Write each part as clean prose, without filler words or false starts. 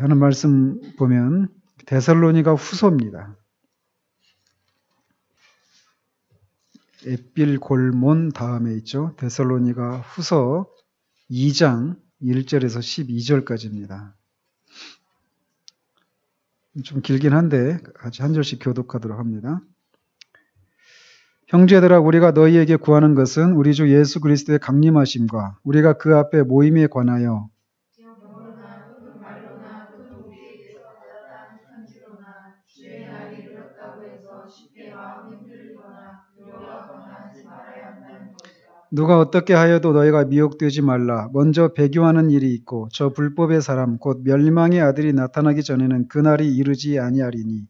하는 말씀 보면 데살로니가 후서입니다. 에필골몬 다음에 있죠. 데살로니가 후서 2장 1절에서 12절까지입니다. 좀 길긴 한데 같이 한 절씩 교독하도록 합니다. 형제들아, 우리가 너희에게 구하는 것은 우리 주 예수 그리스도의 강림하심과 우리가 그 앞에 모임에 관하여 누가 어떻게 하여도 너희가 미혹되지 말라. 먼저 배교하는 일이 있고 저 불법의 사람 곧 멸망의 아들이 나타나기 전에는 그날이 이르지 아니하리니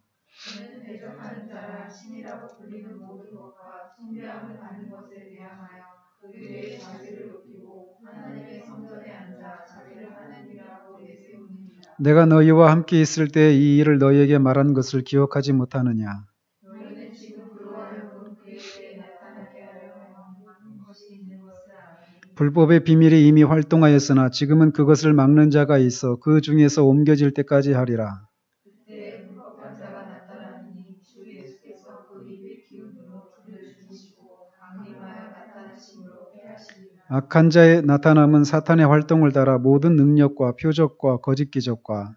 내가 너희와 함께 있을 때 이 일을 너희에게 말한 것을 기억하지 못하느냐. 불법의 비밀이 이미 활동하였으나 지금은 그것을 막는 자가 있어 그 중에서 옮겨질 때까지 하리라. 악한 자의 나타남은 사탄의 활동을 따라 모든 능력과 표적과 거짓 기적과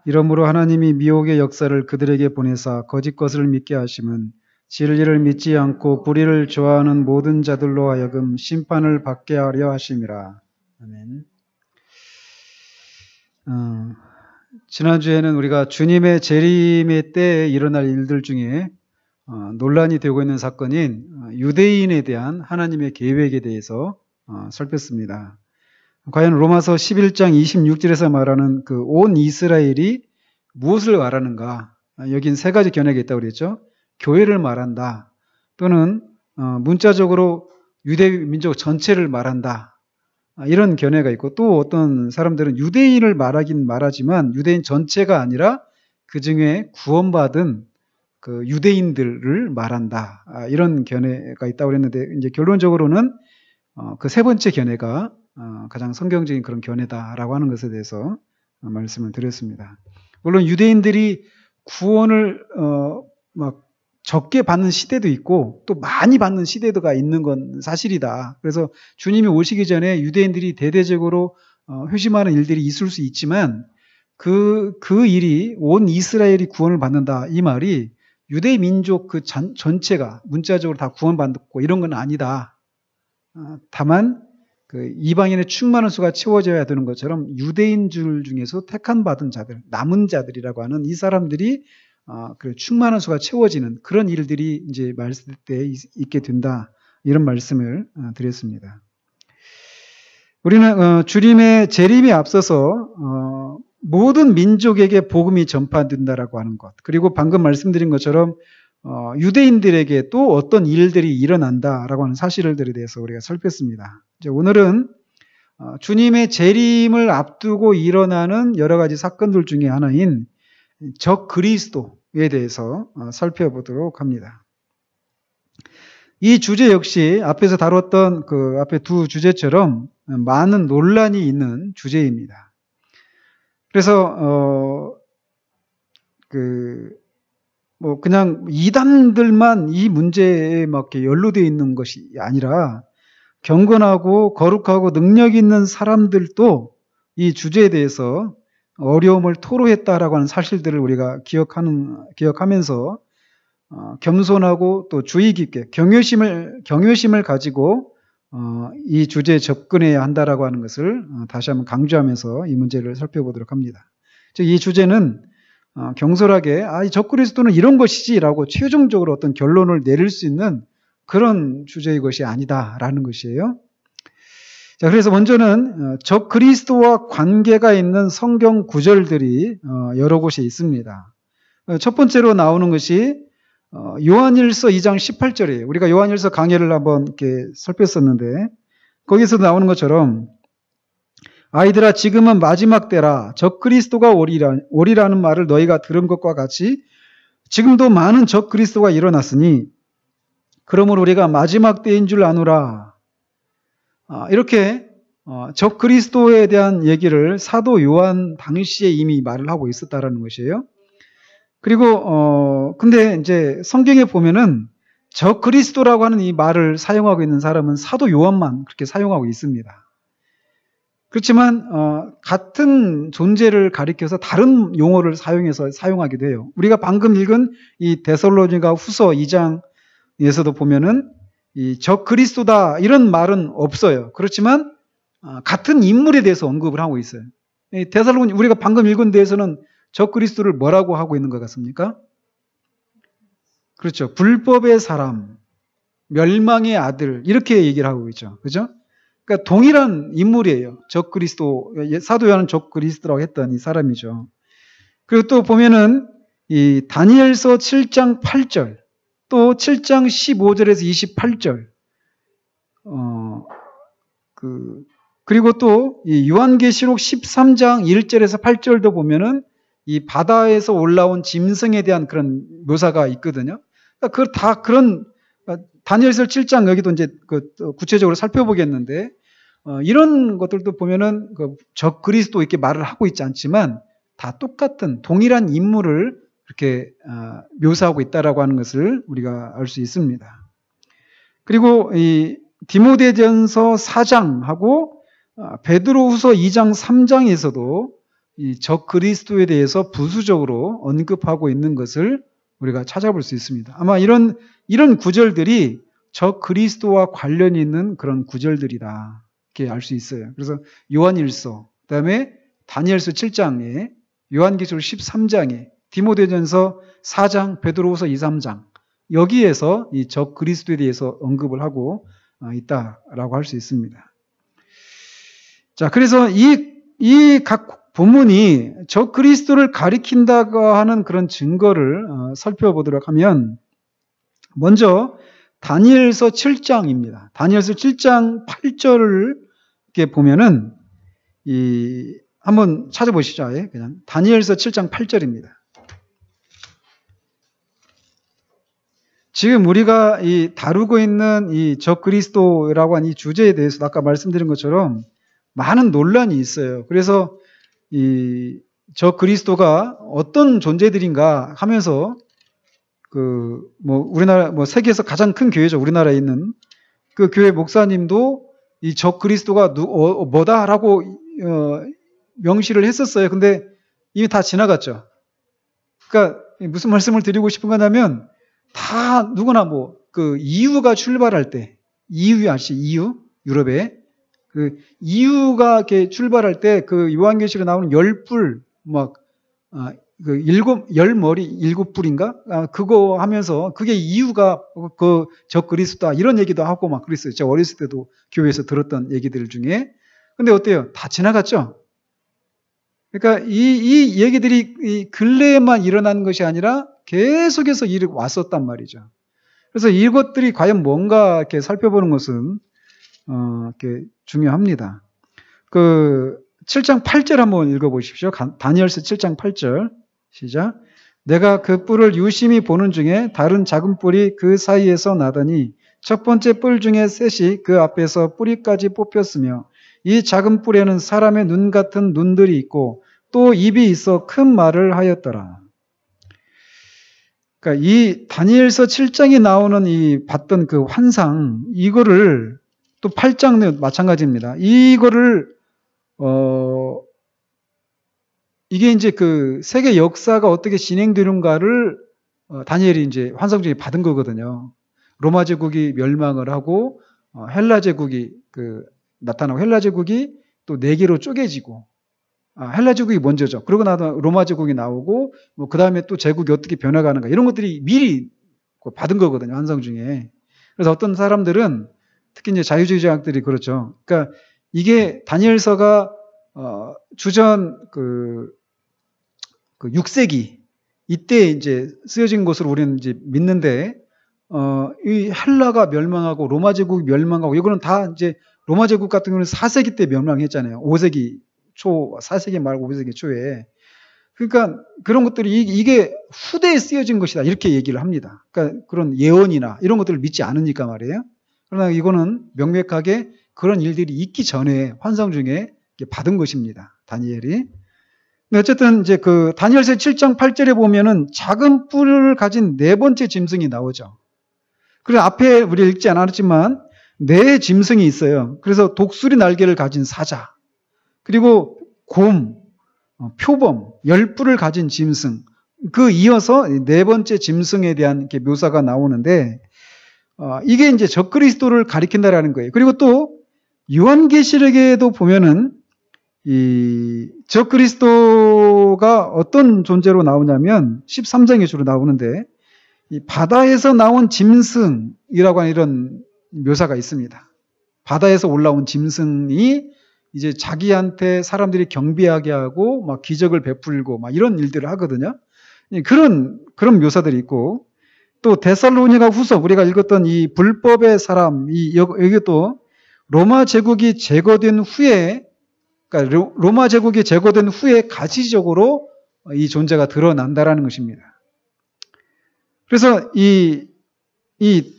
이러므로 하나님이 미혹의 역사를 그들에게 보내사 거짓 것을 믿게 하심은 진리를 믿지 않고 불의를 좋아하는 모든 자들로 하여금 심판을 받게 하려 하심이라. 아멘. 지난주에는 우리가 주님의 재림의 때에 일어날 일들 중에 논란이 되고 있는 사건인 유대인에 대한 하나님의 계획에 대해서 살폈습니다. 과연 로마서 11장 26절에서 말하는 그 온 이스라엘이 무엇을 말하는가? 여긴 세 가지 견해가 있다고 그랬죠. 교회를 말한다. 또는 문자적으로 유대 민족 전체를 말한다. 이런 견해가 있고 또 어떤 사람들은 유대인을 말하긴 말하지만 유대인 전체가 아니라 그 중에 구원받은 그 유대인들을 말한다. 이런 견해가 있다고 그랬는데 이제 결론적으로는 그 세 번째 견해가 가장 성경적인 그런 견해다라고 하는 것에 대해서 말씀을 드렸습니다. 물론 유대인들이 구원을 막 적게 받는 시대도 있고 또 많이 받는 시대가 있는 건 사실이다. 그래서 주님이 오시기 전에 유대인들이 대대적으로 회심하는 일들이 있을 수 있지만 그 일이 온 이스라엘이 구원을 받는다. 이 말이 유대 민족 그 전체가 문자적으로 다 구원받고 이런 건 아니다. 다만 그 이방인의 충만한 수가 채워져야 되는 것처럼 유대인들 중에서 택한 받은 자들, 남은 자들이라고 하는 이 사람들이 그 충만한 수가 채워지는 그런 일들이 이제 말씀 때 있게 된다. 이런 말씀을 드렸습니다. 우리는 주님의 재림에 앞서서 모든 민족에게 복음이 전파된다라고 하는 것, 그리고 방금 말씀드린 것처럼 유대인들에게 또 어떤 일들이 일어난다라고 하는 사실들에 대해서 우리가 살폈습니다. 이제 오늘은 주님의 재림을 앞두고 일어나는 여러 가지 사건들 중에 하나인 적 그리스도에 대해서 살펴보도록 합니다. 이 주제 역시 앞에서 다뤘던 그 앞에 두 주제처럼 많은 논란이 있는 주제입니다. 그래서 그냥 이단들만 이 문제에 막 연루되어 있는 것이 아니라 경건하고 거룩하고 능력 있는 사람들도 이 주제에 대해서 어려움을 토로했다라고 하는 사실들을 우리가 기억하면서 겸손하고 또 주의 깊게 경외심을 가지고 이 주제에 접근해야 한다라고 하는 것을 다시 한번 강조하면서 이 문제를 살펴보도록 합니다. 즉 이 주제는 경솔하게 이 적그리스도는 이런 것이지라고 최종적으로 어떤 결론을 내릴 수 있는 그런 주제의 것이 아니다라는 것이에요. 자, 그래서 먼저는 적그리스도와 관계가 있는 성경 구절들이 여러 곳에 있습니다. 첫 번째로 나오는 것이 요한일서 2장 18절이에요. 우리가 요한일서 강해를 한번 이렇게 살폈었는데 거기서 나오는 것처럼 아이들아 지금은 마지막 때라 적그리스도가 오리라는 말을 너희가 들은 것과 같이 지금도 많은 적그리스도가 일어났으니 그러므로 우리가 마지막 때인 줄 아노라. 이렇게 적 그리스도에 대한 얘기를 사도 요한 당시에 이미 말을 하고 있었다라는 것이에요. 그리고 근데 이제 성경에 보면은 적 그리스도라고 하는 이 말을 사용하고 있는 사람은 사도 요한만 그렇게 사용하고 있습니다. 그렇지만 같은 존재를 가리켜서 다른 용어를 사용해서 사용하기도 해요. 우리가 방금 읽은 이 데살로니가 후서 2장에서도 보면은 이 적 그리스도다 이런 말은 없어요. 그렇지만 같은 인물에 대해서 언급을 하고 있어요. 데살로니 우리가 방금 읽은 데에서는 적 그리스도를 뭐라고 하고 있는 것 같습니까? 그렇죠. 불법의 사람, 멸망의 아들 이렇게 얘기를 하고 있죠. 그죠? 그러니까 동일한 인물이에요. 적 그리스도, 사도 요한은 적 그리스도라고 했던 이 사람이죠. 그리고 또 보면은 이 다니엘서 7장 8절, 또 7장 15절에서 28절, 그리고 또 이 요한계시록 13장 1절에서 8절도 보면은 이 바다에서 올라온 짐승에 대한 그런 묘사가 있거든요. 그러니까 다 그런 다니엘서 7장 여기도 이제 구체적으로 살펴보겠는데 이런 것들도 보면은 적 그리스도 이렇게 말을 하고 있지 않지만 다 똑같은 동일한 인물을 이렇게 묘사하고 있다라고 하는 것을 우리가 알 수 있습니다. 그리고 이 디모데전서 4장하고 베드로후서 2장 3장에서도 이 적 그리스도에 대해서 부수적으로 언급하고 있는 것을 우리가 찾아볼 수 있습니다. 아마 이런 구절들이 적 그리스도와 관련이 있는 그런 구절들이다. 이렇게 알 수 있어요. 그래서 요한일서, 그다음에 다니엘서 7장에, 요한계시록 13장에, 디모데전서 4장, 베드로후서 2, 3장 여기에서 이 적 그리스도에 대해서 언급을 하고 있다라고 할 수 있습니다. 자, 그래서 이 각 본문이 적 그리스도를 가리킨다고 하는 그런 증거를 살펴보도록 하면 먼저 다니엘서 7장입니다. 다니엘서 7장 8절을 이렇게 보면은 한번 찾아보시죠. 그냥 다니엘서 7장 8절입니다. 지금 우리가 다루고 있는 이 적 그리스도라고 하는 이 주제에 대해서 아까 말씀드린 것처럼 많은 논란이 있어요. 그래서 이 적 그리스도가 어떤 존재들인가 하면서 우리나라 세계에서 가장 큰 교회죠. 우리나라에 있는 그 교회 목사님도 이 적 그리스도가 뭐다라고 명시를 했었어요. 근데 이미 다 지나갔죠. 그러니까 무슨 말씀을 드리고 싶은 거냐면 다 누구나 이유가 출발할 때 이유 아시죠? 이유 유럽에 이유가 이렇게 출발할 때 요한계시록에 나오는 10뿔 열 머리 7뿔인가? 그거 하면서 그게 이유가 적 그리스도다 이런 얘기도 하고 막 그랬어요. 제가 어렸을 때도 교회에서 들었던 얘기들 중에. 근데 어때요? 다 지나갔죠? 그러니까 이 얘기들이 근래에만 일어난 것이 아니라 계속해서 왔었단 말이죠. 그래서 이것들이 과연 뭔가 이렇게 살펴보는 것은 이렇게 중요합니다. 7장 8절 한번 읽어보십시오. 다니엘서 7장 8절. 시작. 내가 그 뿔을 유심히 보는 중에 다른 작은 뿔이 그 사이에서 나더니 첫 번째 뿔 중에 셋이 그 앞에서 뿌리까지 뽑혔으며 이 작은 뿔에는 사람의 눈 같은 눈들이 있고 또 입이 있어 큰 말을 하였더라. 그러니까 이 다니엘서 7장에 나오는 봤던 그 환상 이거를 또 8장도 마찬가지입니다. 이거를 이게 이제 그 세계 역사가 어떻게 진행되는가를 다니엘이 이제 환상 중에 받은 거거든요. 로마 제국이 멸망을 하고 헬라 제국이 나타나고 헬라 제국이 또 4개로 쪼개지고 헬라 제국이 먼저죠. 그러고 나서 로마 제국이 나오고 그 다음에 또 제국이 어떻게 변해가는가 이런 것들이 미리 받은 거거든요. 환상 중에. 그래서 어떤 사람들은 특히 이제 자유주의자들이 그렇죠. 그러니까 이게 다니엘서가 주전 6세기 이때 이제 쓰여진 것으로 우리는 이제 믿는데 이 헬라가 멸망하고 로마 제국이 멸망하고 이거는 다 이제 로마 제국 같은 경우는 4세기 때 멸망했잖아요. 5세기 초, 4세기 말고 5세기 초에. 그러니까 그런 것들이 이게 후대에 쓰여진 것이다. 이렇게 얘기를 합니다. 그러니까 그런 예언이나 이런 것들을 믿지 않으니까 말이에요. 그러나 이거는 명백하게 그런 일들이 있기 전에 환상 중에 받은 것입니다. 다니엘이. 근데 어쨌든 이제 그 다니엘서 7장 8절에 보면은 작은 뿔을 가진 네 번째 짐승이 나오죠. 그래서 앞에 우리 읽지 않았지만 네 짐승이 있어요. 그래서 독수리 날개를 가진 사자, 그리고 곰, 표범, 10뿔을 가진 짐승, 그 이어서 네 번째 짐승에 대한 이렇게 묘사가 나오는데, 이게 이제 적그리스도를 가리킨다라는 거예요. 그리고 또 요한계시록에도 보면은 이 적그리스도가 어떤 존재로 나오냐면 13장에 주로 나오는데, 이 바다에서 나온 짐승이라고 하는 이런 묘사가 있습니다. 바다에서 올라온 짐승이 이제 자기한테 사람들이 경배하게 하고 막 기적을 베풀고 막 이런 일들을 하거든요. 그런 묘사들이 있고, 또 데살로니가 후서 우리가 읽었던 이 불법의 사람, 여기 또 로마 제국이 제거된 후에, 그러니까 로마 제국이 제거된 후에 가시적으로 이 존재가 드러난다라는 것입니다. 그래서 이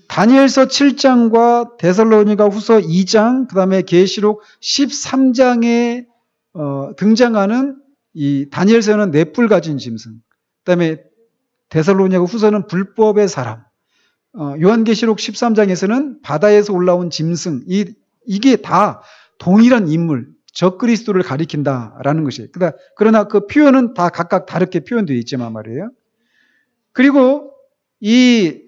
다니엘서 7장과 데살로니가 후서 2장, 그 다음에 계시록 13장에 등장하는 이 다니엘서는 네 뿔 가진 짐승, 그 다음에 데살로니가 후서는 불법의 사람, 요한계시록 13장에서는 바다에서 올라온 짐승, 이게 다 동일한 인물, 적그리스도를 가리킨다라는 것이에요. 그러나 그 표현은 다 각각 다르게 표현되어 있지만 말이에요. 그리고 이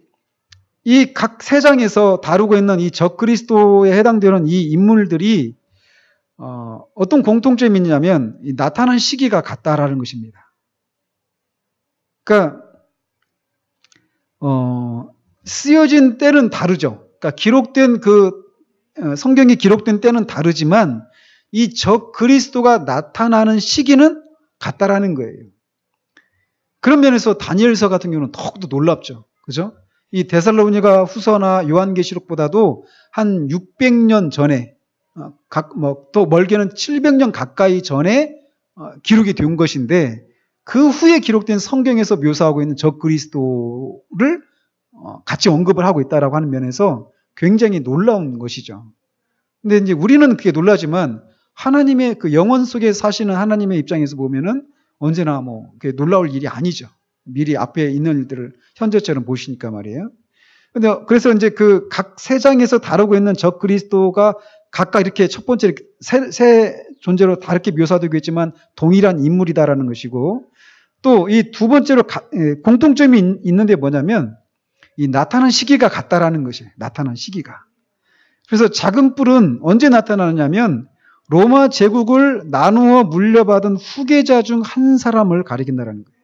각 세 장에서 다루고 있는 이 적그리스도에 해당되는 이 인물들이 어떤 공통점이 있냐면 나타난 시기가 같다라는 것입니다. 그러니까 쓰여진 때는 다르죠. 그러니까 기록된 성경이 기록된 때는 다르지만 이 적그리스도가 나타나는 시기는 같다라는 거예요. 그런 면에서 다니엘서 같은 경우는 더욱더 놀랍죠. 그죠? 이 데살로니가 후서나 요한계시록보다도 한 600년 전에, 또 멀게는 700년 가까이 전에 기록이 된 것인데, 그 후에 기록된 성경에서 묘사하고 있는 적그리스도를 같이 언급을 하고 있다라고 하는 면에서 굉장히 놀라운 것이죠. 근데 이제 우리는 그게 놀라지만 하나님의 그 영원 속에 사시는 하나님의 입장에서 보면은 언제나 그게 놀라울 일이 아니죠. 미리 앞에 있는 일들을 현재처럼 보시니까 말이에요. 그래서 이제 그 각 세 장에서 다루고 있는 적그리스도가 각각 이렇게 첫 번째 세 존재로 다르게 묘사되고 있지만 동일한 인물이다라는 것이고, 또 이 두 번째로 공통점이 있는데 뭐냐면 이 나타난 시기가 같다라는 것이에요. 나타난 시기가. 그래서 작은 뿔은 언제 나타나느냐면 로마 제국을 나누어 물려받은 후계자 중 한 사람을 가리킨다라는 거예요.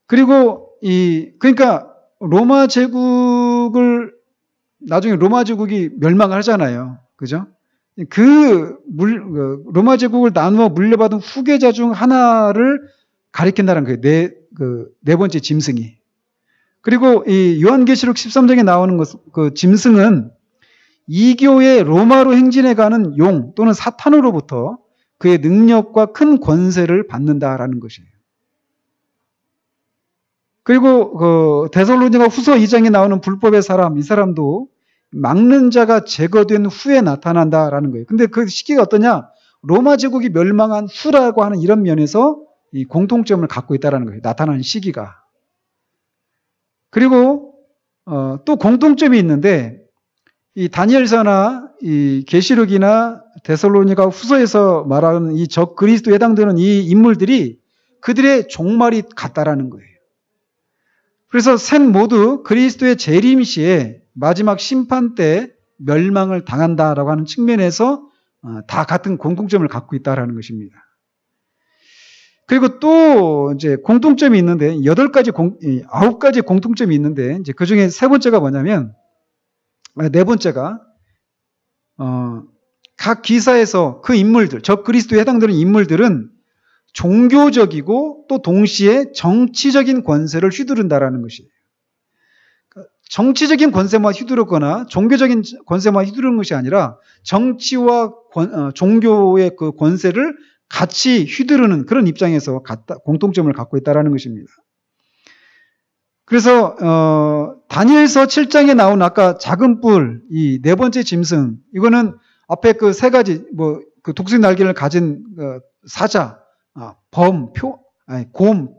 그리고 그러니까 나중에 로마 제국이 멸망을 하잖아요. 그죠? 로마 제국을 나누어 물려받은 후계자 중 하나를 가리킨다는 거예요. 네 번째 짐승이. 그리고 이 요한계시록 13장에 나오는 그 짐승은 이교의 로마로 행진해가는 용 또는 사탄으로부터 그의 능력과 큰 권세를 받는다라는 것이에요. 그리고 데살로니가 후서 2장에 나오는 불법의 사람, 이 사람도 막는 자가 제거된 후에 나타난다라는 거예요. 근데 그 시기가 어떠냐? 로마 제국이 멸망한 후라고 하는 이런 면에서 이 공통점을 갖고 있다라는 거예요. 나타나는 시기가. 그리고 또 공통점이 있는데 이 다니엘서나 이 계시록이나 데살로니가 후서에서 말하는 이 적그리스도에 해당되는 이 인물들이 그들의 종말이 같다라는 거예요. 그래서 셋 모두 그리스도의 재림 시에 마지막 심판 때 멸망을 당한다라고 하는 측면에서 다 같은 공통점을 갖고 있다라는 것입니다. 그리고 또 이제 공통점이 있는데 9가지 공통점이 있는데 이제 그 중에 세 번째가 뭐냐면 네 번째가 각 기사에서 그 인물들, 적그리스도에 해당되는 인물들은 종교적이고 또 동시에 정치적인 권세를 휘두른다라는 것이에요. 정치적인 권세만 휘두르거나 종교적인 권세만 휘두르는 것이 아니라 정치와 종교의 그 권세를 같이 휘두르는 그런 입장에서 공통점을 갖고 있다는 것입니다. 그래서 다니엘서 7장에 나온 아까 작은 뿔, 이 네 번째 짐승, 이거는 앞에 그 세 가지 그 독수리 날개를 가진 사자, 곰,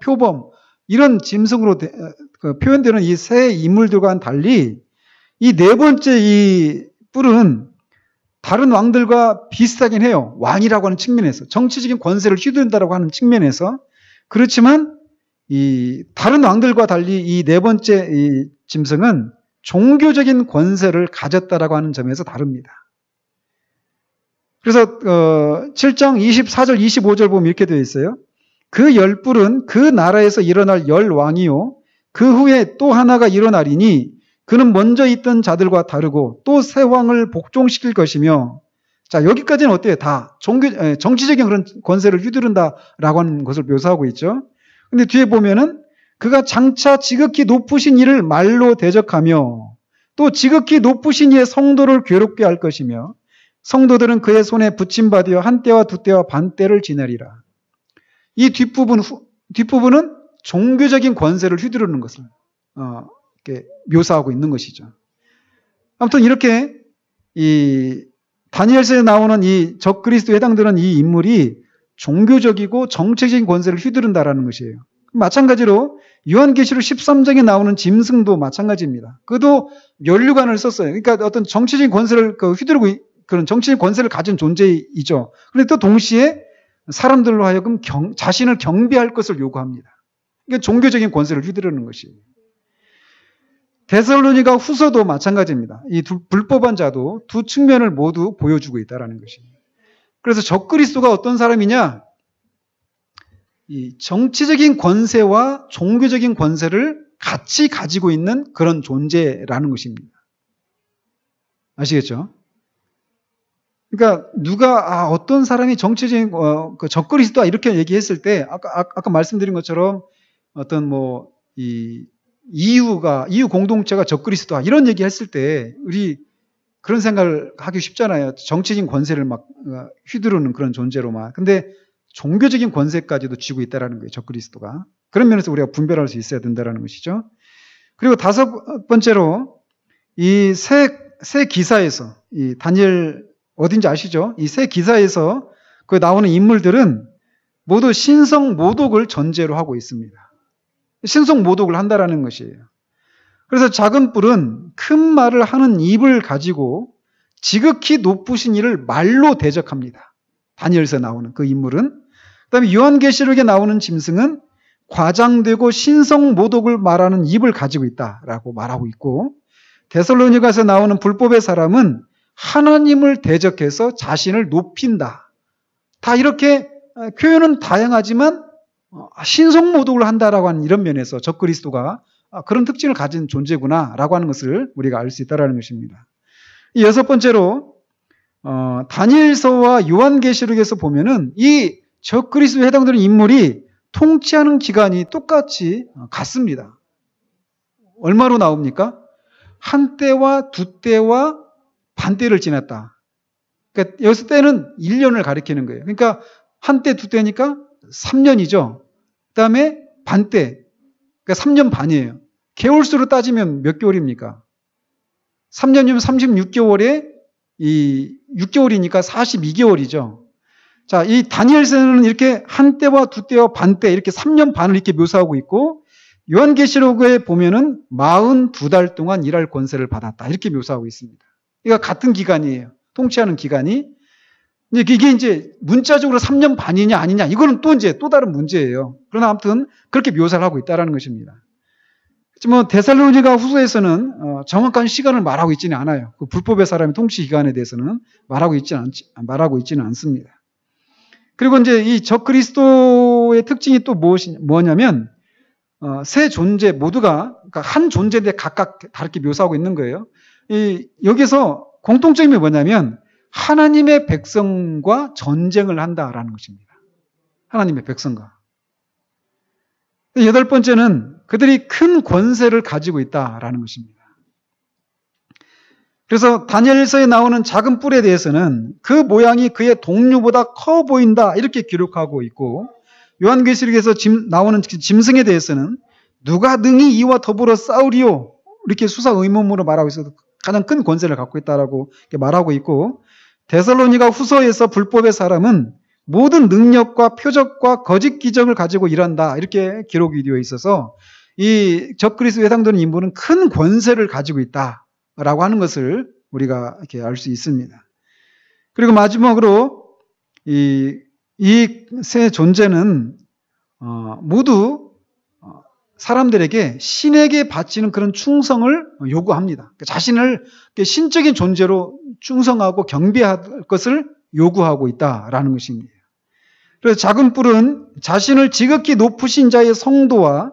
표범 이런 짐승으로 표현되는 이 세 인물들과는 달리 이 네 번째 이 뿔은 다른 왕들과 비슷하긴 해요. 왕이라고 하는 측면에서 정치적인 권세를 휘두른다라고 하는 측면에서 그렇지만 이 다른 왕들과 달리 이 네 번째 이 짐승은 종교적인 권세를 가졌다라고 하는 점에서 다릅니다. 그래서 7장 24절 25절 보면 이렇게 되어 있어요. 그 열 뿔은 그 나라에서 일어날 열 왕이요 그 후에 또 하나가 일어나리니 그는 먼저 있던 자들과 다르고 또 새 왕을 복종시킬 것이며, 자 여기까지는 어때요? 다 정치적인 그런 권세를 휘두른다라고 하는 것을 묘사하고 있죠. 근데 뒤에 보면은 그가 장차 지극히 높으신 이를 말로 대적하며 또 지극히 높으신 이의 성도를 괴롭게 할 것이며 성도들은 그의 손에 붙임받으여 한 때와 두 때와 반 때를 지내리라. 이 뒷부분은 종교적인 권세를 휘두르는 것을 이렇게 묘사하고 있는 것이죠. 아무튼 이렇게 이 다니엘서에 나오는 이 적그리스도에 해당되는 이 인물이 종교적이고 정치적인 권세를 휘두른다라는 것이에요. 마찬가지로 요한계시록 13장에 나오는 짐승도 마찬가지입니다. 그도 면류관을 썼어요. 그러니까 어떤 정치적인 권세를 휘두르고 그런 정치적인 권세를 가진 존재이죠. 그런데 또 동시에 사람들로 하여금 자신을 경배할 것을 요구합니다. 그러니까 종교적인 권세를 휘두르는 것이에요. 데살로니가 후서도 마찬가지입니다. 이 불법한 자도 두 측면을 모두 보여주고 있다는 것입니다. 그래서 적그리스도가 어떤 사람이냐? 이 정치적인 권세와 종교적인 권세를 같이 가지고 있는 그런 존재라는 것입니다. 아시겠죠? 그러니까 누가 어떤 사람이 정치적인 적그리스도다 이렇게 얘기했을 때 아까 말씀드린 것처럼 어떤 이유 공동체가 적그리스도다 이런 얘기했을 때 우리 그런 생각을 하기 쉽잖아요. 정치적인 권세를 막 휘두르는 그런 존재로만. 근데 종교적인 권세까지도 쥐고 있다라는 거예요. 적그리스도가. 그런 면에서 우리가 분별할 수 있어야 된다는 것이죠. 그리고 다섯 번째로 이 새 기사에서 이 다니엘 어딘지 아시죠? 이 새 기사에서 그 나오는 인물들은 모두 신성 모독을 전제로 하고 있습니다. 신성 모독을 한다라는 것이에요. 그래서 작은 뿔은 큰 말을 하는 입을 가지고 지극히 높으신 이를 말로 대적합니다. 다니엘서에 나오는 그 인물은. 그다음에 요한계시록에 나오는 짐승은 과장되고 신성 모독을 말하는 입을 가지고 있다라고 말하고 있고, 데살로니가서 나오는 불법의 사람은 하나님을 대적해서 자신을 높인다. 다 이렇게 표현은 다양하지만 신성 모독을 한다라고 하는 이런 면에서 적그리스도가 그런 특징을 가진 존재구나라고 하는 것을 우리가 알 수 있다라는 것입니다. 이 여섯 번째로 다니엘서와 요한계시록에서 보면은 이 적그리스도에 해당되는 인물이 통치하는 기간이 똑같이 같습니다. 얼마로 나옵니까? 한 때와 두 때와 반 때를 지났다. 그러니까 여기서 때는 1년을 가리키는 거예요. 그러니까 한 때, 두 때니까 3년이죠. 그 다음에 반 때, 그러니까 3년 반이에요. 개월수로 따지면 몇 개월입니까? 3년이면 36개월에 이 6개월이니까 42개월이죠. 자, 이 다니엘서는 이렇게 한 때와 두 때와 반 때 이렇게 3년 반을 이렇게 묘사하고 있고, 요한계시록에 보면은 42달 동안 일할 권세를 받았다. 이렇게 묘사하고 있습니다. 그러니까 같은 기간이에요. 통치하는 기간이. 이게 이제 문자적으로 3년 반이냐 아니냐 이거는 또 다른 문제예요. 그러나 아무튼 그렇게 묘사를 하고 있다는 것입니다. 뭐 데살로니가 후서에서는 정확한 시간을 말하고 있지는 않아요. 그 불법의 사람의 통치 기간에 대해서는 말하고 있지는 않습니다. 그리고 이제 이 적그리스도의 특징이 또 뭐냐면 세 존재 모두가 그러니까 한 존재인데 각각 다르게 묘사하고 있는 거예요. 여기서 공통점이 뭐냐면 하나님의 백성과 전쟁을 한다라는 것입니다. 하나님의 백성과. 여덟 번째는 그들이 큰 권세를 가지고 있다라는 것입니다. 그래서 다니엘서에 나오는 작은 뿔에 대해서는 그 모양이 그의 동류보다 커 보인다 이렇게 기록하고 있고, 요한계시록에서 나오는 짐승에 대해서는 누가 능히 이와 더불어 싸우리요 이렇게 수사 의문문으로 말하고 있어서 가장 큰 권세를 갖고 있다라고 말하고 있고, 데살로니가 후서에서 불법의 사람은 모든 능력과 표적과 거짓 기적을 가지고 일한다 이렇게 기록이 되어 있어서 이 적그리스도에 해당되는 인물은 큰 권세를 가지고 있다라고 하는 것을 우리가 이렇게 알 수 있습니다. 그리고 마지막으로 이 세 존재는 모두 사람들에게 신에게 바치는 그런 충성을 요구합니다. 자신을 신적인 존재로 충성하고 경배할 것을 요구하고 있다라는 것입니다. 그래서 작은 뿔은 자신을 지극히 높으신 자의 성도와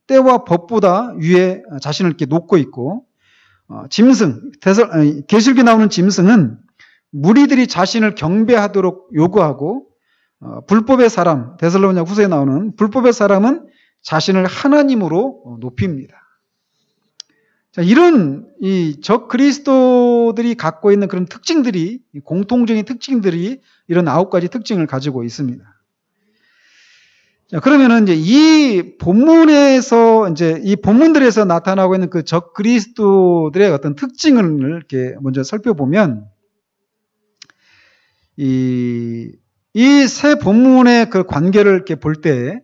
때와 법보다 위에 자신을 이렇게 놓고 있고, 짐승, 계시록에 나오는 짐승은 무리들이 자신을 경배하도록 요구하고, 불법의 사람, 데살로니가 후서에 나오는 불법의 사람은 자신을 하나님으로 높입니다. 자, 이런 이 적그리스도들이 갖고 있는 그런 특징들이, 공통적인 특징들이 이런 9가지 특징을 가지고 있습니다. 자, 그러면은 이제 이 본문에서 이 본문들에서 나타나고 있는 그 적그리스도들의 어떤 특징을 이렇게 먼저 살펴보면, 이 세 본문의 그 관계를 이렇게 볼 때,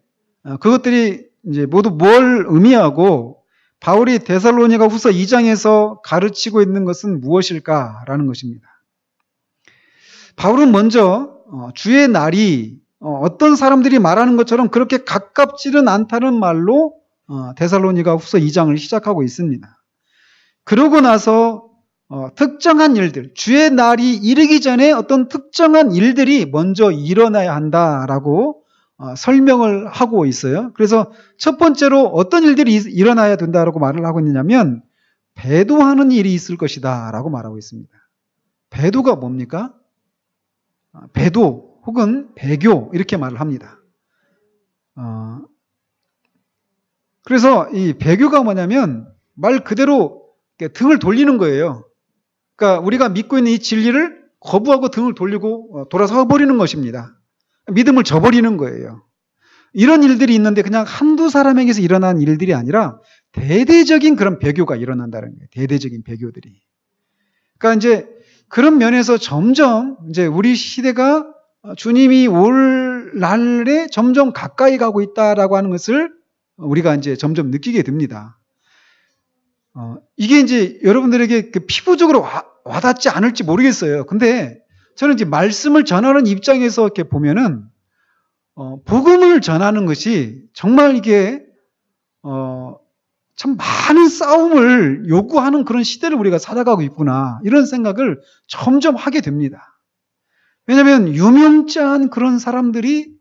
그것들이 이제 모두 뭘 의미하고 바울이 데살로니가 후서 2장에서 가르치고 있는 것은 무엇일까라는 것입니다. 바울은 먼저 주의 날이 어떤 사람들이 말하는 것처럼 그렇게 가깝지는 않다는 말로 데살로니가 후서 2장을 시작하고 있습니다. 그러고 나서 특정한 일들, 주의 날이 이르기 전에 어떤 특정한 일들이 먼저 일어나야 한다라고 설명을 하고 있어요. 그래서 첫 번째로 어떤 일들이 일어나야 된다라고 말을 하고 있느냐면, 배도하는 일이 있을 것이다 라고 말하고 있습니다. 배도가 뭡니까? 배도 혹은 배교 이렇게 말을 합니다. 그래서 이 배교가 뭐냐면 말 그대로 등을 돌리는 거예요. 그러니까 우리가 믿고 있는 이 진리를 거부하고 등을 돌리고 돌아서 버리는 것입니다. 믿음을 저버리는 거예요. 이런 일들이 있는데 그냥 한두 사람에게서 일어난 일들이 아니라 대대적인 그런 배교가 일어난다는 거예요. 대대적인 배교들이. 그러니까 이제 그런 면에서 점점 이제 우리 시대가 주님이 올 날에 점점 가까이 가고 있다라고 하는 것을 우리가 이제 점점 느끼게 됩니다. 이게 이제 여러분들에게 피부적으로 와닿지 않을지 모르겠어요. 근데 저는 이제 말씀을 전하는 입장에서 이렇게 보면은, 복음을 전하는 것이 정말 이게, 참 많은 싸움을 요구하는 그런 시대를 우리가 살아가고 있구나. 이런 생각을 점점 하게 됩니다. 왜냐하면 유명한 그런 사람들이,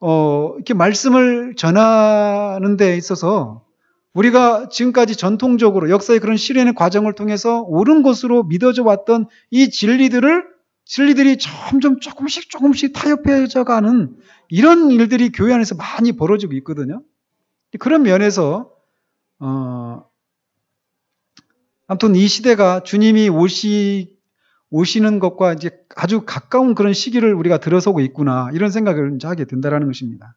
이렇게 말씀을 전하는 데 있어서 우리가 지금까지 전통적으로 역사의 그런 실현의 과정을 통해서 옳은 것으로 믿어져 왔던 이 진리들이 점점 조금씩 타협해져 가는 이런 일들이 교회 안에서 많이 벌어지고 있거든요. 그런 면에서 아무튼 이 시대가 주님이 오시는 것과 이제 아주 가까운 그런 시기를 우리가 들어서고 있구나, 이런 생각을 이제 하게 된다라는 것입니다.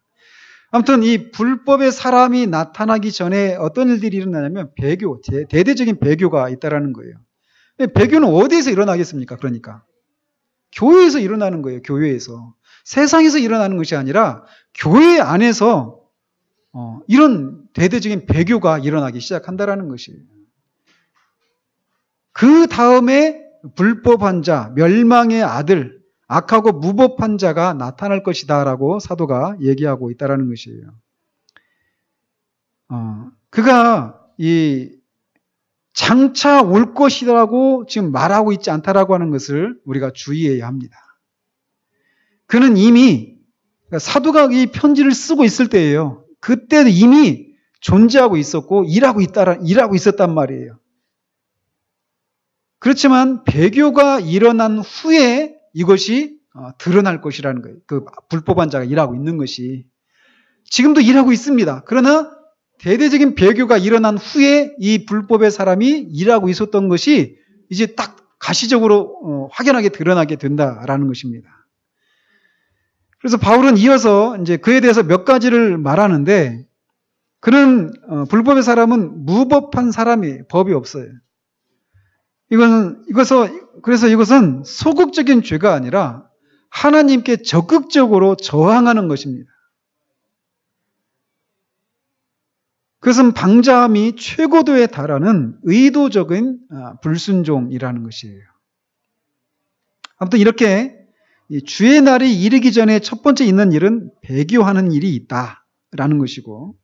아무튼 이 불법의 사람이 나타나기 전에 어떤 일들이 일어나냐면 배교, 대대적인 배교가 있다라는 거예요. 배교는 어디에서 일어나겠습니까? 그러니까 교회에서 일어나는 거예요. 교회에서. 세상에서 일어나는 것이 아니라 교회 안에서 이런 대대적인 배교가 일어나기 시작한다라는 것이에요. 그 다음에 불법한 자, 멸망의 아들, 악하고 무법한 자가 나타날 것이다 라고 사도가 얘기하고 있다는 것이에요. 그가 이 장차 올 것이라고 지금 말하고 있지 않다라고 하는 것을 우리가 주의해야 합니다. 그는 이미, 사도가 이 편지를 쓰고 있을 때예요. 그때 이미 존재하고 있었고 일하고 있었단 말이에요. 그렇지만 배교가 일어난 후에 이것이 드러날 것이라는 거예요. 그 불법한 자가 일하고 있는 것이. 지금도 일하고 있습니다. 그러나 대대적인 배교가 일어난 후에 이 불법의 사람이 일하고 있었던 것이 이제 딱 가시적으로 확연하게 드러나게 된다라는 것입니다. 그래서 바울은 이어서 이제 그에 대해서 몇 가지를 말하는데, 그는 불법의 사람은 무법한 사람이 법이 없어요. 그래서 이것은 소극적인 죄가 아니라 하나님께 적극적으로 저항하는 것입니다. 그것은 방자함이 최고도에 달하는 의도적인 불순종이라는 것이에요. 아무튼 이렇게 주의 날이 이르기 전에 첫 번째 있는 일은 배교하는 일이 있다라는 것이고,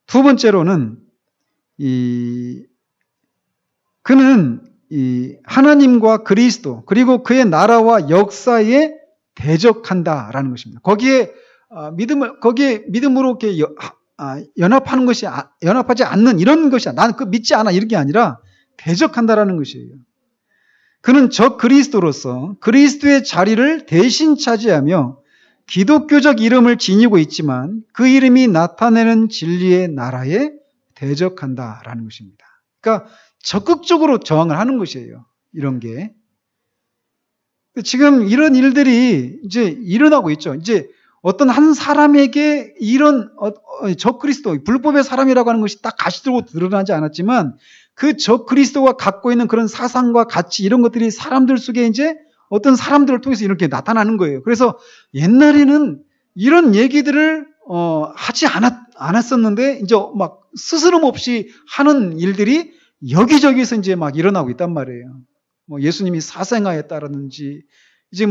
두 번째로는 그는 하나님과 그리스도 그리고 그의 나라와 역사에 대적한다라는 것입니다. 거기에 믿음으로 이렇게 연합하는 것이 연합하지 않는 이런 것이야. 난 그 믿지 않아 이런 게 아니라 대적한다라는 것이에요. 그는 적 그리스도로서 그리스도의 자리를 대신 차지하며 기독교적 이름을 지니고 있지만 그 이름이 나타내는 진리의 나라에 대적한다라는 것입니다. 그러니까 적극적으로 저항을 하는 것이에요. 이런 게. 지금 이런 일들이 이제 일어나고 있죠. 이제 어떤 한 사람에게 이런 적그리스도, 불법의 사람이라고 하는 것이 딱 가시적으로 드러나지 않았지만 그 적그리스도가 갖고 있는 그런 사상과 가치 이런 것들이 사람들 속에 이제 어떤 사람들을 통해서 이렇게 나타나는 거예요. 그래서 옛날에는 이런 얘기들을 하지 않았었는데 이제 막 스스럼 없이 하는 일들이 여기저기서 이제 막 일어나고 있단 말이에요. 뭐 예수님이 사생아였다라든지 이제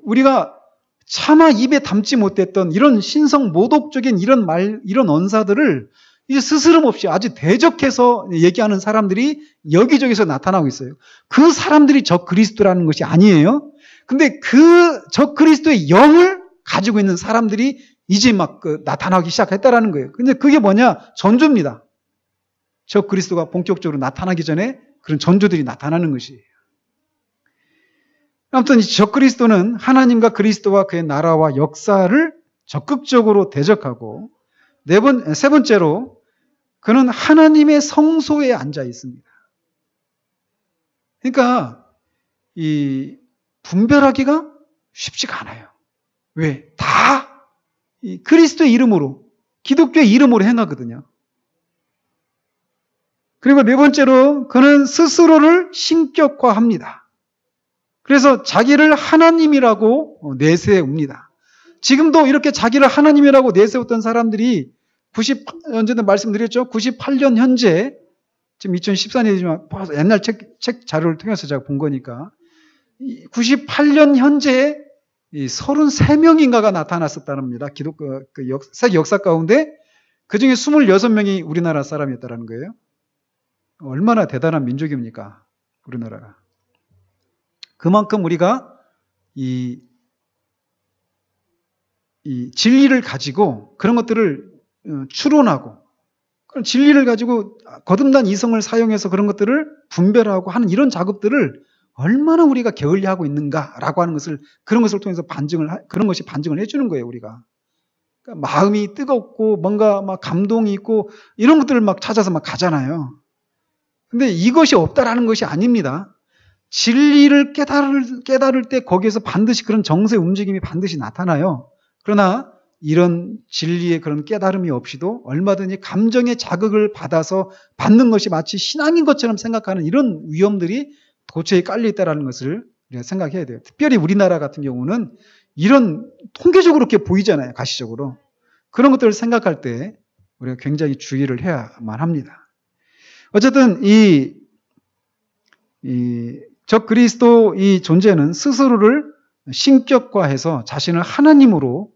우리가 차마 입에 담지 못했던 이런 신성 모독적인 이런 언사들을 이제 스스럼 없이 아주 대적해서 얘기하는 사람들이 여기저기서 나타나고 있어요. 그 사람들이 적 그리스도라는 것이 아니에요. 근데 그 적 그리스도의 영을 가지고 있는 사람들이 이제 막 나타나기 시작했다라는 거예요. 근데 그게 뭐냐? 전조입니다. 적 그리스도가 본격적으로 나타나기 전에 그런 전조들이 나타나는 것이에요. 아무튼 이 적 그리스도는 하나님과 그리스도와 그의 나라와 역사를 적극적으로 대적하고, 세 번째로 그는 하나님의 성소에 앉아 있습니다. 그러니까 이 분별하기가 쉽지가 않아요. 왜? 다 이 그리스도의 이름으로, 기독교의 이름으로 행하거든요. 그리고 네 번째로 그는 스스로를 신격화합니다. 그래서 자기를 하나님이라고 내세웁니다. 지금도 이렇게 자기를 하나님이라고 내세웠던 사람들이 언제든 말씀드렸죠. 98년 현재, 지금 2014년이지만 옛날 책 자료를 통해서 제가 본 거니까 98년 현재 33명인가가 나타났었답니다. 세계 역사 가운데 그중에 26명이 우리나라 사람이었다는 거예요. 얼마나 대단한 민족입니까? 우리나라가. 그만큼 우리가 이 진리를 가지고 그런 것들을 추론하고, 그런 진리를 가지고 거듭난 이성을 사용해서 그런 것들을 분별하고 하는 이런 작업들을 얼마나 우리가 게을리하고 있는가라고 하는 것을, 그런 것을 통해서 그런 것이 반증을 해주는 거예요, 우리가. 그러니까 마음이 뜨겁고 뭔가 막 감동이 있고 이런 것들을 막 찾아서 막 가잖아요. 근데 이것이 없다라는 것이 아닙니다. 진리를 깨달을 때 거기에서 반드시 그런 정서의 움직임이 반드시 나타나요. 그러나 이런 진리의 그런 깨달음이 없이도 얼마든지 감정의 자극을 받아서 받는 것이 마치 신앙인 것처럼 생각하는 이런 위험들이 도처에 깔려 있다는 것을 우리가 생각해야 돼요. 특별히 우리나라 같은 경우는 이런 통계적으로 이렇게 보이잖아요. 가시적으로. 그런 것들을 생각할 때 우리가 굉장히 주의를 해야만 합니다. 어쨌든 이 적 그리스도 이 존재는 스스로를 신격화해서 자신을 하나님으로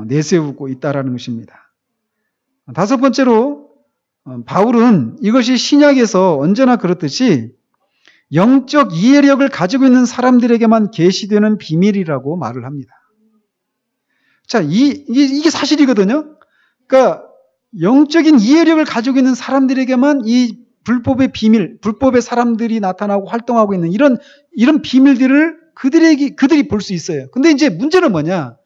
내세우고 있다라는 것입니다. 다섯 번째로 바울은 이것이 신약에서 언제나 그렇듯이 영적 이해력을 가지고 있는 사람들에게만 계시되는 비밀이라고 말을 합니다. 자, 이게 사실이거든요. 그러니까 영적인 이해력을 가지고 있는 사람들에게만 이 불법의 비밀, 불법의 사람들이 나타나고 활동하고 있는 이런 비밀들을 그들이 볼 수 있어요. 근데 이제 문제는 뭐냐?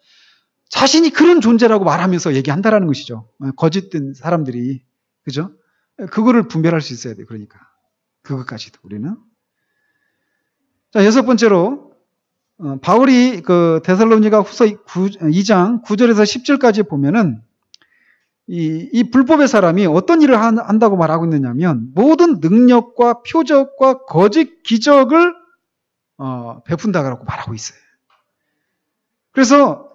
자신이 그런 존재라고 말하면서 얘기한다라는 것이죠. 거짓된 사람들이. 그죠? 그거를 분별할 수 있어야 돼요. 그러니까. 그것까지도 우리는. 자, 여섯 번째로 바울이 그 데살로니가 후서 2장 9절에서 10절까지 보면은 이 불법의 사람이 어떤 일을 한다고 말하고 있느냐면 모든 능력과 표적과 거짓 기적을 베푼다라고 말하고 있어요. 그래서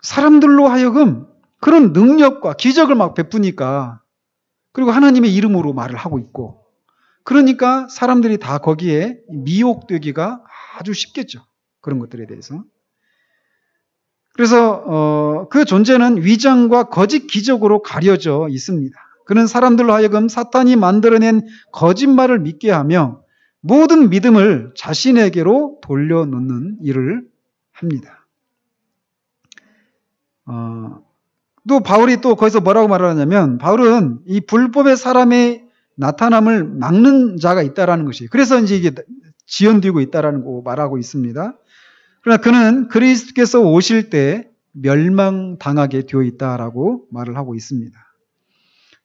사람들로 하여금 그런 능력과 기적을 막 베푸니까, 그리고 하나님의 이름으로 말을 하고 있고, 그러니까 사람들이 다 거기에 미혹되기가 아주 쉽겠죠. 그런 것들에 대해서. 그래서 그 존재는 위장과 거짓 기적으로 가려져 있습니다. 그는 사람들로 하여금 사탄이 만들어낸 거짓말을 믿게 하며 모든 믿음을 자신에게로 돌려놓는 일을 합니다. 또 바울이 또 거기서 뭐라고 말하냐면, 바울은 이 불법의 사람의 나타남을 막는 자가 있다라는 것이, 그래서 이제 이게 지연되고 있다라는 거 말하고 있습니다. 그러나 그는 그리스도께서 오실 때 멸망당하게 되어 있다라고 말을 하고 있습니다.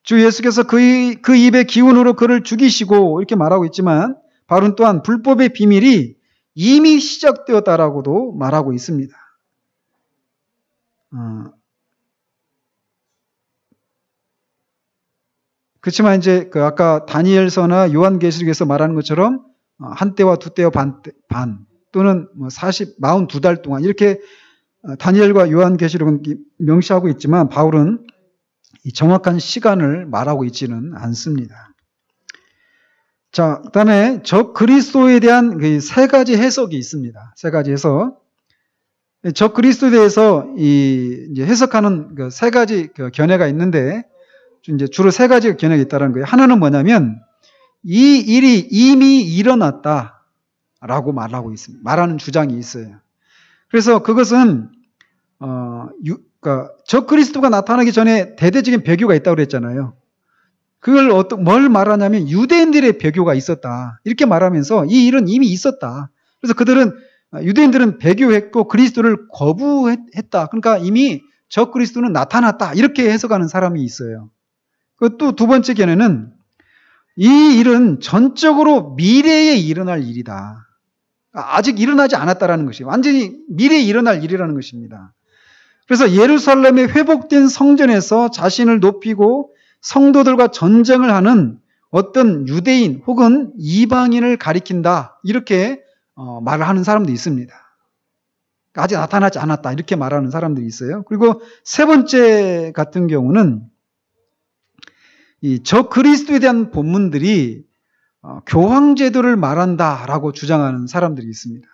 주 예수께서 그 입의 기운으로 그를 죽이시고 이렇게 말하고 있지만, 바울은 또한 불법의 비밀이 이미 시작되었다라고도 말하고 있습니다. 그렇지만 이제 그 아까 다니엘서나 요한계시록에서 말하는 것처럼 한 때와 두 때와 반 또는 42달 동안 이렇게 다니엘과 요한계시록은 명시하고 있지만, 바울은 이 정확한 시간을 말하고 있지는 않습니다. 자, 그다음에 적 그리스도에 대한 그 세 가지 해석이 있습니다. 세 가지 해석. 적 그리스도에 대해서 이제 해석하는 그 세 가지 그 견해가 있는데, 이제 주로 세 가지 견해가 있다는 거예요. 하나는 뭐냐면 이 일이 이미 일어났다라고 말하고 있습니다. 말하는 주장이 있어요. 그래서 그것은 그러니까 적 그리스도가 나타나기 전에 대대적인 배교가 있다고 그랬잖아요. 그걸 뭘 말하냐면 유대인들의 배교가 있었다, 이렇게 말하면서 이 일은 이미 있었다. 그래서 유대인들은 배교했고 그리스도를 거부했다. 그러니까 이미 적 그리스도는 나타났다, 이렇게 해석하는 사람이 있어요. 또 두 번째 견해는 이 일은 전적으로 미래에 일어날 일이다. 아직 일어나지 않았다라는 것이 완전히 미래에 일어날 일이라는 것입니다. 그래서 예루살렘의 회복된 성전에서 자신을 높이고 성도들과 전쟁을 하는 어떤 유대인 혹은 이방인을 가리킨다, 이렇게 말을 하는 사람도 있습니다. 아직 나타나지 않았다, 이렇게 말하는 사람들이 있어요. 그리고 세 번째 같은 경우는 이 적 그리스도에 대한 본문들이 교황제도를 말한다라고 주장하는 사람들이 있습니다.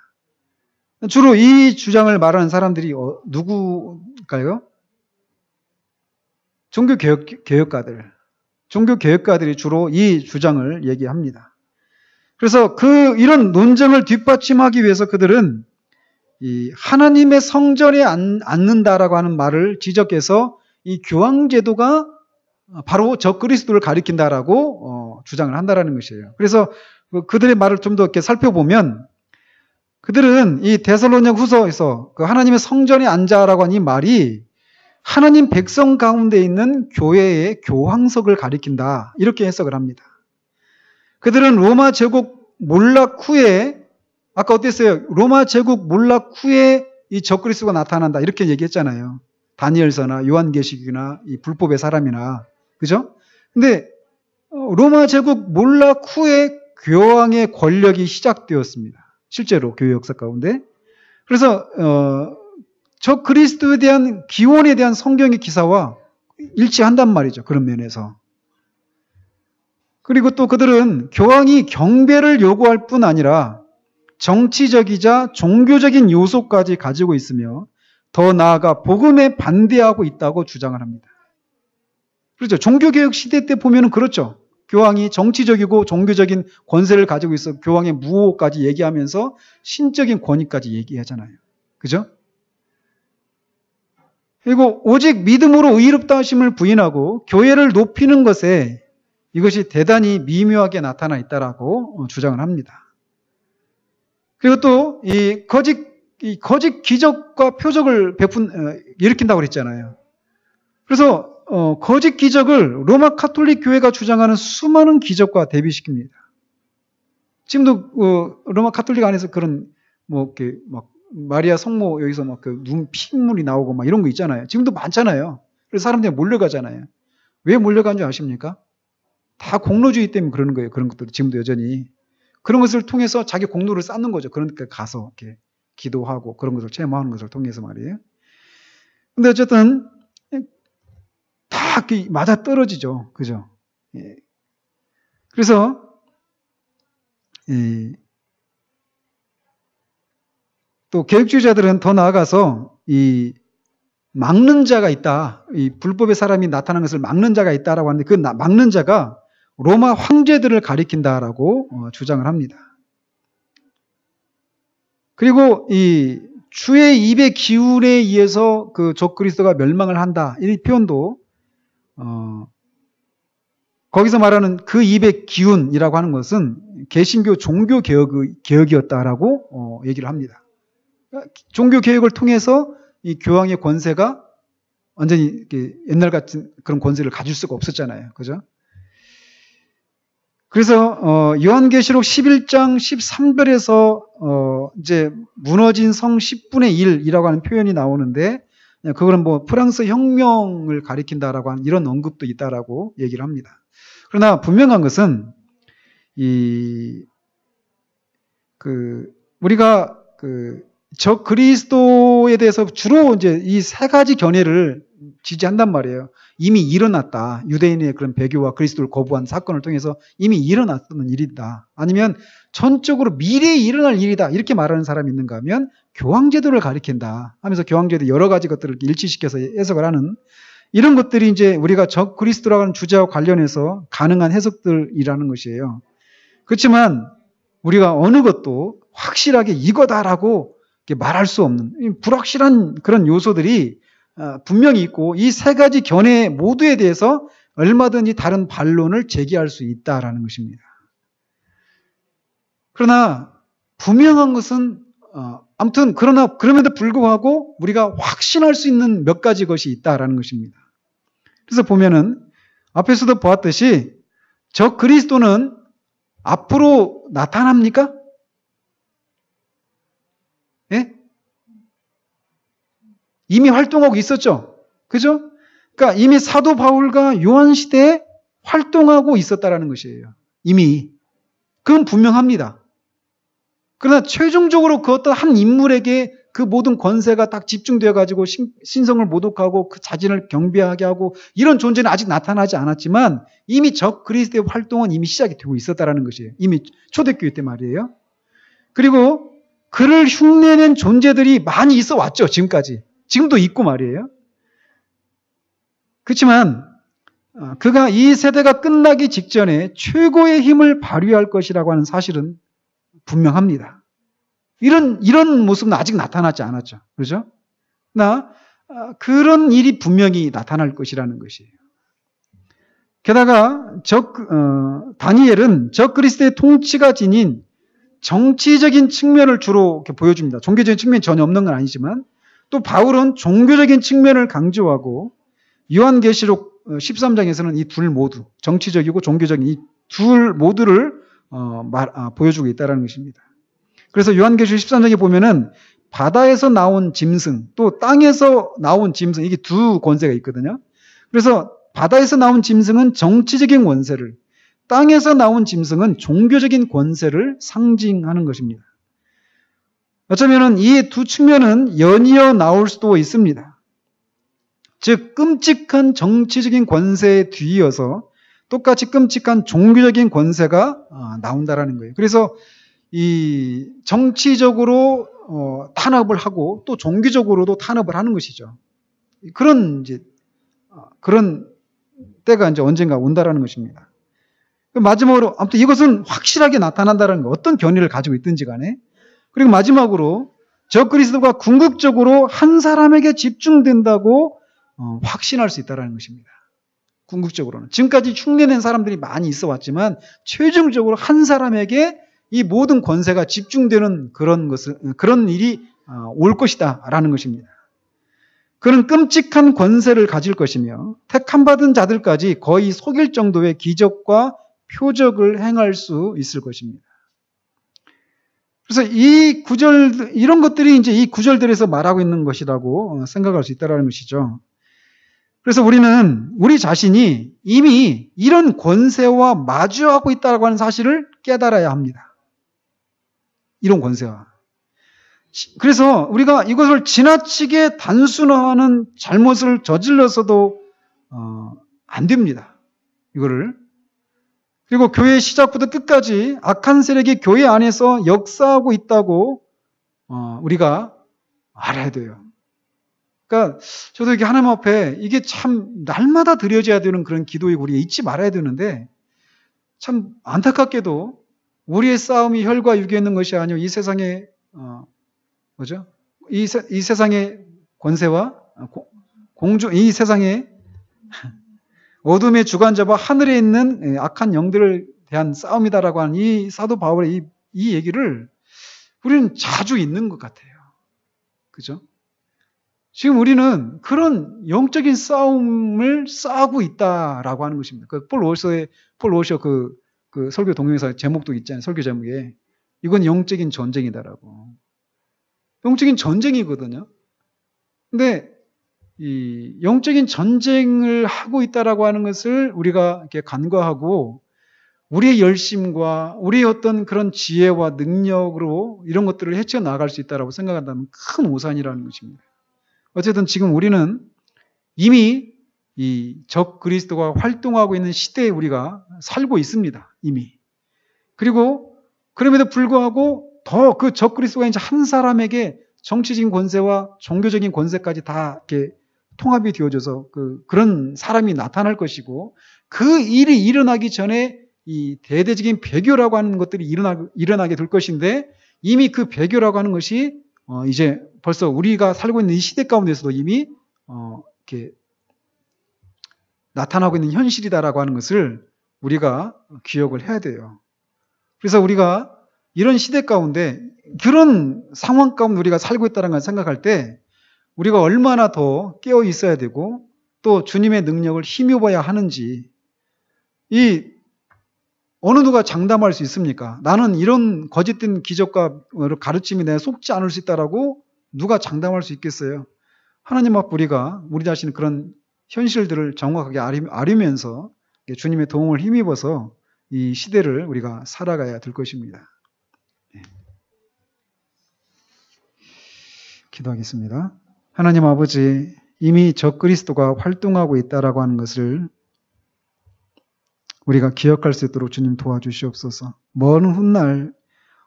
주로 이 주장을 말하는 사람들이 누구일까요? 종교개혁가들이 주로 이 주장을 얘기합니다. 그래서 이런 논쟁을 뒷받침하기 위해서 그들은 이 하나님의 성전에 앉는다라고 하는 말을 지적해서 이 교황제도가 바로 적 그리스도를 가리킨다라고 주장을 한다라는 것이에요. 그래서 그들의 말을 좀 더 이렇게 살펴보면, 그들은 이 데살로니가 후서에서 그 하나님의 성전에 앉아라고 한 이 말이 하나님 백성 가운데 있는 교회의 교황석을 가리킨다, 이렇게 해석을 합니다. 그들은 로마 제국 몰락 후에, 아까 어땠어요? 로마 제국 몰락 후에 이 적 그리스도가 나타난다, 이렇게 얘기했잖아요. 다니엘서나 요한계시록이나 이 불법의 사람이나, 그죠? 근데 로마 제국 몰락 후에 교황의 권력이 시작되었습니다. 실제로 교회 역사 가운데. 그래서 적 그리스도에 대한 기원에 대한 성경의 기사와 일치한단 말이죠. 그런 면에서. 그리고 또 그들은 교황이 경배를 요구할 뿐 아니라 정치적이자 종교적인 요소까지 가지고 있으며 더 나아가 복음에 반대하고 있다고 주장을 합니다. 그렇죠. 종교개혁 시대 때 보면은 그렇죠. 교황이 정치적이고 종교적인 권세를 가지고 있어 교황의 무호까지 얘기하면서 신적인 권위까지 얘기하잖아요. 그죠? 그리고 오직 믿음으로 의롭다 하심을 부인하고 교회를 높이는 것에 이것이 대단히 미묘하게 나타나 있다라고 주장을 합니다. 그리고 또 이 거짓 기적과 표적을 일으킨다고 그랬잖아요. 그래서 거짓 기적을 로마 카톨릭 교회가 주장하는 수많은 기적과 대비시킵니다. 지금도 로마 카톨릭 안에서 그런 뭐 이렇게 막 마리아 성모 여기서 막 그 눈 피물이 나오고 막 이런 거 있잖아요. 지금도 많잖아요. 그래서 사람들이 몰려가잖아요. 왜 몰려간 줄 아십니까? 다 공로주의 때문에 그러는 거예요. 그런 것들도 지금도 여전히. 그런 것을 통해서 자기 공로를 쌓는 거죠. 그러니까 가서 이렇게 기도하고 그런 것을 체험하는 것을 통해서 말이에요. 근데 어쨌든 다 맞아 떨어지죠. 그죠? 예. 그래서 또 개혁주의자들은 더 나아가서 이 막는 자가 있다. 이 불법의 사람이 나타나는 것을 막는 자가 있다라고 하는데 그 막는 자가 로마 황제들을 가리킨다라고 주장을 합니다. 그리고 이 주의 입의 기운에 의해서 그 적그리스도가 멸망을 한다. 이 표현도 거기서 말하는 그 입의 기운이라고 하는 것은 개신교 종교 개혁이었다라고 얘기를 합니다. 종교 개혁을 통해서 이 교황의 권세가 완전히 옛날 같은 그런 권세를 가질 수가 없었잖아요. 그죠? 그래서 요한계시록 11장 13절에서 이제 무너진 성 10분의 1이라고 하는 표현이 나오는데 그거는 뭐 프랑스 혁명을 가리킨다라고 하는 이런 언급도 있다라고 얘기를 합니다. 그러나 분명한 것은 우리가 적 그리스도에 대해서 주로 이제 이 세 가지 견해를 지지한단 말이에요. 이미 일어났다. 유대인의 그런 배교와 그리스도를 거부한 사건을 통해서 이미 일어났던 일이다. 아니면 전적으로 미래에 일어날 일이다. 이렇게 말하는 사람이 있는가 하면 교황제도를 가리킨다 하면서 교황제도 여러 가지 것들을 일치시켜서 해석을 하는 이런 것들이 이제 우리가 적 그리스도라고 하는 주제와 관련해서 가능한 해석들이라는 것이에요. 그렇지만 우리가 어느 것도 확실하게 이거다라고 말할 수 없는 불확실한 그런 요소들이 분명히 있고 이 세 가지 견해 모두에 대해서 얼마든지 다른 반론을 제기할 수 있다라는 것입니다. 그러나 분명한 것은 아무튼 그럼에도 불구하고 우리가 확신할 수 있는 몇 가지 것이 있다라는 것입니다. 그래서 보면은 앞에서도 보았듯이 저 그리스도는 앞으로 나타납니까? 예? 이미 활동하고 있었죠. 그죠? 그러니까 이미 사도 바울과 요한 시대에 활동하고 있었다라는 것이에요. 이미. 그건 분명합니다. 그러나 최종적으로 그 어떤 한 인물에게 그 모든 권세가 딱 집중되어 가지고 신성을 모독하고 그 자신을 경배하게 하고 이런 존재는 아직 나타나지 않았지만 이미 적 그리스도의 활동은 이미 시작이 되고 있었다라는 것이에요. 이미 초대교회 때 말이에요. 그리고 그를 흉내낸 존재들이 많이 있어 왔죠. 지금까지. 지금도 있고 말이에요. 그렇지만 그가 이 세대가 끝나기 직전에 최고의 힘을 발휘할 것이라고 하는 사실은 분명합니다. 이런 모습은 아직 나타나지 않았죠. 그렇죠? 그런 일이 분명히 나타날 것이라는 것이에요. 게다가 다니엘은 적 그리스도의 통치가 지닌 정치적인 측면을 주로 이렇게 보여줍니다. 종교적인 측면이 전혀 없는 건 아니지만 또 바울은 종교적인 측면을 강조하고 요한계시록 13장에서는 이 둘 모두 정치적이고 종교적인 이 둘 모두를 보여주고 있다는 것입니다. 그래서 요한계시록 13장에 보면은 바다에서 나온 짐승 또 땅에서 나온 짐승 이게 두 권세가 있거든요. 그래서 바다에서 나온 짐승은 정치적인 권세를 땅에서 나온 짐승은 종교적인 권세를 상징하는 것입니다. 어쩌면 이 두 측면은 연이어 나올 수도 있습니다. 즉 끔찍한 정치적인 권세에 뒤이어서 똑같이 끔찍한 종교적인 권세가 나온다라는 거예요. 그래서 이 정치적으로 탄압을 하고 또 종교적으로도 탄압을 하는 것이죠. 그런 때가 이제 언젠가 온다라는 것입니다. 마지막으로 아무튼 이것은 확실하게 나타난다는 거. 어떤 견해를 가지고 있든지 간에. 그리고 마지막으로 적 그리스도가 궁극적으로 한 사람에게 집중된다고 확신할 수 있다는 것입니다. 궁극적으로는. 지금까지 흉내낸 사람들이 많이 있어 왔지만 최종적으로 한 사람에게 이 모든 권세가 집중되는 그런 일이 올 것이다 라는 것입니다. 그는 끔찍한 권세를 가질 것이며 택함받은 자들까지 거의 속일 정도의 기적과 표적을 행할 수 있을 것입니다. 그래서 이 구절, 이런 것들이 이제 이 구절들에서 말하고 있는 것이라고 생각할 수 있다는 것이죠. 그래서 우리는 우리 자신이 이미 이런 권세와 마주하고 있다고 하는 사실을 깨달아야 합니다. 이런 권세와. 그래서 우리가 이것을 지나치게 단순화하는 잘못을 저질러서도 안 됩니다. 이거를. 그리고 교회 시작부터 끝까지 악한 세력이 교회 안에서 역사하고 있다고 우리가 알아야 돼요. 그러니까 저도 이게 하나님 앞에 이게 참 날마다 드려져야 되는 그런 기도이고 우리가 잊지 말아야 되는데 참 안타깝게도 우리의 싸움이 혈과 육에 있는 것이 아니고 이 세상의 뭐죠? 이 세상의 권세와 이 세상의 어둠의 주관자와 하늘에 있는 악한 영들에 대한 싸움이다라고 하는 이 사도 바울의 이 얘기를 우리는 자주 있는 것 같아요. 그죠? 지금 우리는 그런 영적인 싸움을 싸우고 있다라고 하는 것입니다. 폴 워셔 그 설교 동영상 제목도 있잖아요. 설교 제목에. 이건 영적인 전쟁이다라고. 영적인 전쟁이거든요. 근데 이 영적인 전쟁을 하고 있다라고 하는 것을 우리가 이렇게 간과하고 우리의 열심과 우리의 어떤 그런 지혜와 능력으로 이런 것들을 헤쳐나갈 수 있다라고 생각한다면 큰 오산이라는 것입니다. 어쨌든 지금 우리는 이미 이 적 그리스도가 활동하고 있는 시대에 우리가 살고 있습니다. 이미. 그리고 그럼에도 불구하고 더 그 적 그리스도가 이제 한 사람에게 정치적인 권세와 종교적인 권세까지 다 이렇게 통합이 되어져서 그런 사람이 나타날 것이고 그 일이 일어나기 전에 이 대대적인 배교라고 하는 것들이 일어나게 될 것인데 이미 그 배교라고 하는 것이 이제 벌써 우리가 살고 있는 이 시대 가운데서도 이미 이렇게 나타나고 있는 현실이다라고 하는 것을 우리가 기억을 해야 돼요. 그래서 우리가 이런 시대 가운데 그런 상황 가운데 우리가 살고 있다는 걸 생각할 때 우리가 얼마나 더 깨어 있어야 되고 또 주님의 능력을 힘입어야 하는지 이 어느 누가 장담할 수 있습니까? 나는 이런 거짓된 기적과 가르침이 내가 속지 않을 수 있다라고 누가 장담할 수 있겠어요? 하나님 앞 우리가 우리 자신의 그런 현실들을 정확하게 알으면서 주님의 도움을 힘입어서 이 시대를 우리가 살아가야 될 것입니다. 네. 기도하겠습니다. 하나님 아버지, 이미 적 그리스도가 활동하고 있다라고 하는 것을 우리가 기억할 수 있도록 주님 도와주시옵소서. 먼 훗날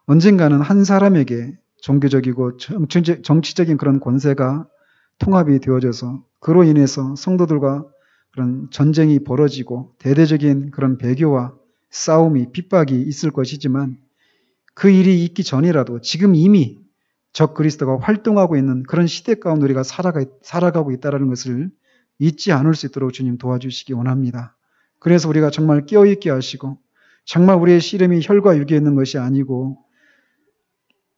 언젠가는 한 사람에게 종교적이고 정치적인 그런 권세가 통합이 되어져서 그로 인해서 성도들과 그런 전쟁이 벌어지고 대대적인 그런 배교와 싸움이 핍박이 있을 것이지만 그 일이 있기 전이라도 지금 이미 적 그리스도가 활동하고 있는 그런 시대 가운데 우리가 살아가고 있다는 것을 잊지 않을 수 있도록 주님 도와주시기 원합니다. 그래서 우리가 정말 깨어있게 하시고 정말 우리의 씨름이 혈과 육에 있는 것이 아니고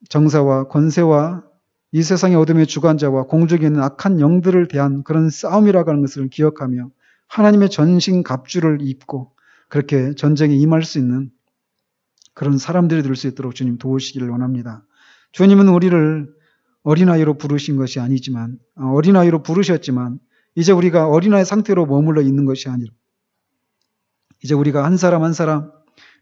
정사와 권세와 이 세상의 어둠의 주관자와 공중에 있는 악한 영들을 대한 그런 싸움이라고 하는 것을 기억하며 하나님의 전신 갑주를 입고 그렇게 전쟁에 임할 수 있는 그런 사람들이 될 수 있도록 주님 도우시기를 원합니다. 주님은 우리를 어린아이로 부르신 것이 아니지만 어린아이로 부르셨지만 이제 우리가 어린아이 상태로 머물러 있는 것이 아니라 이제 우리가 한 사람 한 사람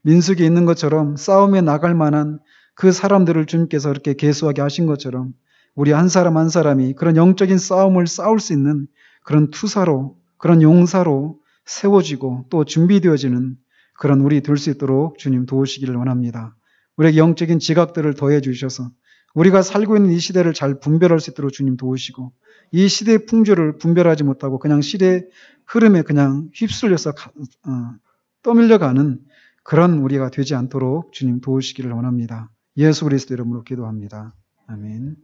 민수기에 있는 것처럼 싸움에 나갈 만한 그 사람들을 주님께서 이렇게 계수하게 하신 것처럼 우리 한 사람 한 사람이 그런 영적인 싸움을 싸울 수 있는 그런 투사로 그런 용사로 세워지고 또 준비되어지는 그런 우리 될 수 있도록 주님 도우시기를 원합니다. 우리에게 영적인 지각들을 더해 주셔서 우리가 살고 있는 이 시대를 잘 분별할 수 있도록 주님 도우시고 이 시대의 풍조를 분별하지 못하고 그냥 시대의 흐름에 그냥 휩쓸려서 떠밀려가는 그런 우리가 되지 않도록 주님 도우시기를 원합니다. 예수 그리스도 이름으로 기도합니다. 아멘.